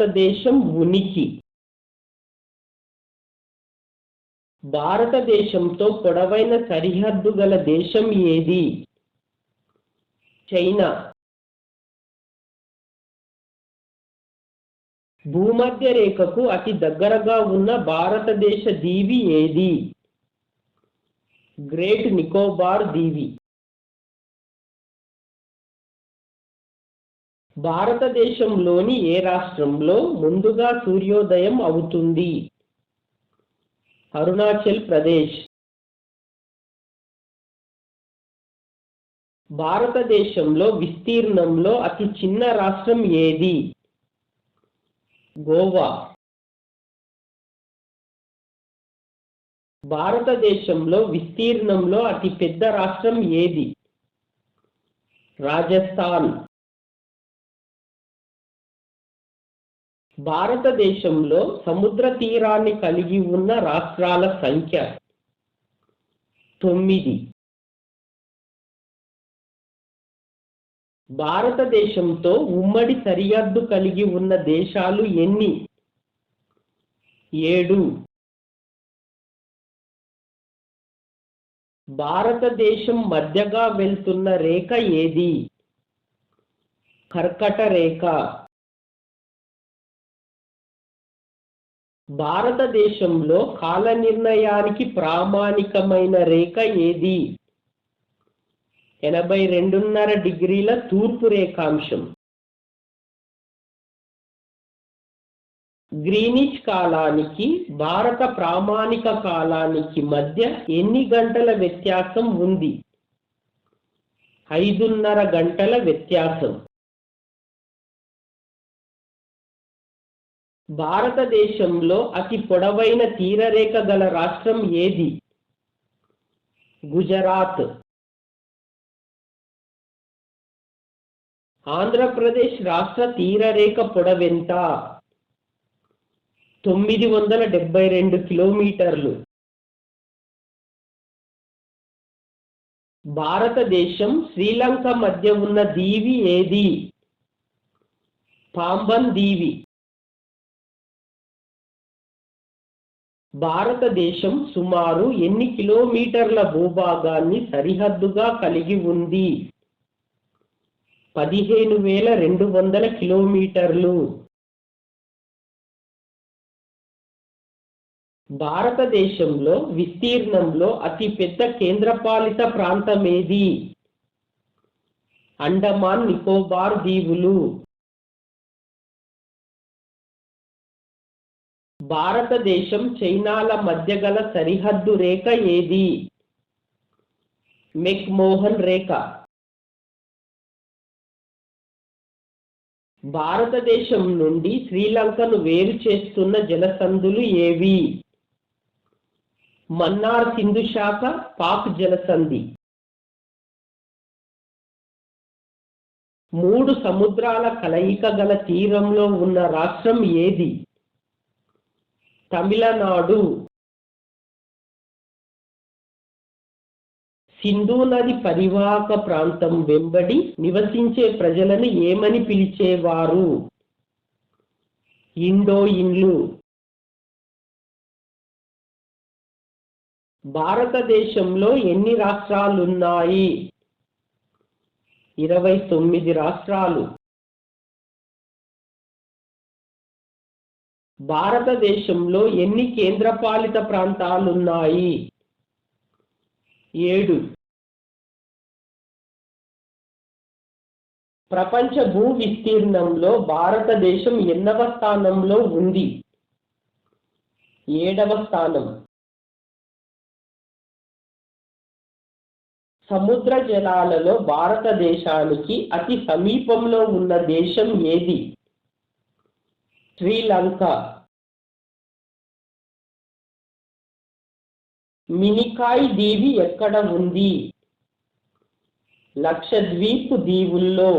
భారతదేశం ఉనికి. భారతదేశంతో పొడవైన సరిహద్దు గల దేశం ఏది? చైనా. భూమధ్య రేఖకు అతి దగ్గరగా ఉన్న భారతదేశ దీవి ఏది? గ్రేట్ నికోబార్ దీవి. భారతదేశంలోని ఏ రాష్ట్రంలో ముందుగా సూర్యోదయం అవుతుంది? అరుణాచల్ ప్రదేశ్. భారతదేశంలో విస్తీర్ణంలో అతి చిన్న రాష్ట్రం ఏది? గోవా. భారతదేశంలో విస్తీర్ణంలో అతి పెద్ద రాష్ట్రం ఏది? రాజస్థాన్. భారతదేశంలో సముద్ర తీరాన్ని కలిగి ఉన్న రాష్ట్రాల సంఖ్య 9. భారతదేశంతో ఉమ్మడి సరిహద్దు కలిగి ఉన్న దేశాలు ఎన్ని? 7. భారతదేశం మధ్యగా వెళ్తున్న రేఖ ఏది? కర్కట రేఖ. భారతదేశంలో కాల నిర్ణయానికి ప్రామాణికమైన రేఖ ఏది? 82.5 డిగ్రీల తూర్పు రేఖాంశం. గ్రీనిచ్ కాలానికి భారత ప్రామాణిక కాలానికి మధ్య ఎన్ని గంటల వ్యత్యాసం ఉంది? 5.5 గంటల వ్యత్యాసం. భారతదేశంలో అతి పొడవైన తీరరేఖ గల రాష్ట్రం ఏది? గుజరాత్. ఆంధ్రప్రదేశ్ రాష్ట్ర తీరరేఖ పొడవెంత? 972 కిలోమీటర్లు. భారతదేశం శ్రీలంక మధ్య ఉన్న దీవి ఏది? పాంబన్ దీవి. భారతదేశం సుమారు ఎన్ని కిలోమీటర్ల భూభాగాన్ని సరిహద్దుగా కలిగి ఉంది? 15,200 కిలోమీటర్లు. భారతదేశంలో విస్తీర్ణంలో అతిపెద్ద కేంద్రపాలిత ప్రాంతం ఏది? అండమాన్ నికోబార్ దీవులు. భారతదేశం చైనాల మధ్య గల సరిహద్దు రేఖ ఏది? మెక్మోహన్ రేఖ. భారతదేశం నుండి శ్రీలంకను వేరు చేస్తున్న జలసంధులు ఏవి? మన్నార్ సింధు శాఖ, పాక్ జలసంధి. 3 సముద్రాల కలయిక గల తీరంలో ఉన్న రాష్ట్రం ఏది? తమిళనాడు. సింధు నది పరివాహక ప్రాంతం వెంబడి నివసించే ప్రజలను ఏమని పిలిచేవారు? ఇండోయిన్లు. భారతదేశంలో ఎన్ని రాష్ట్రాలున్నాయి? 29 రాష్ట్రాలు. భారతదేశంలో ఎన్ని కేంద్రపాలిత ప్రాంతాలున్నాయి? 7. ప్రపంచ భూ విస్తీర్ణంలో భారతదేశం ఎన్నవ స్థానంలో ఉంది? 7వ స్థానం. సముద్ర జలాలలో భారతదేశానికి అతి సమీపంలో ఉన్న దేశం ఏది? శ్రీలంక. మినికాయ్ దీవి ఎక్కడ ఉంది? లక్షద్వీప్ దీవుల్లో.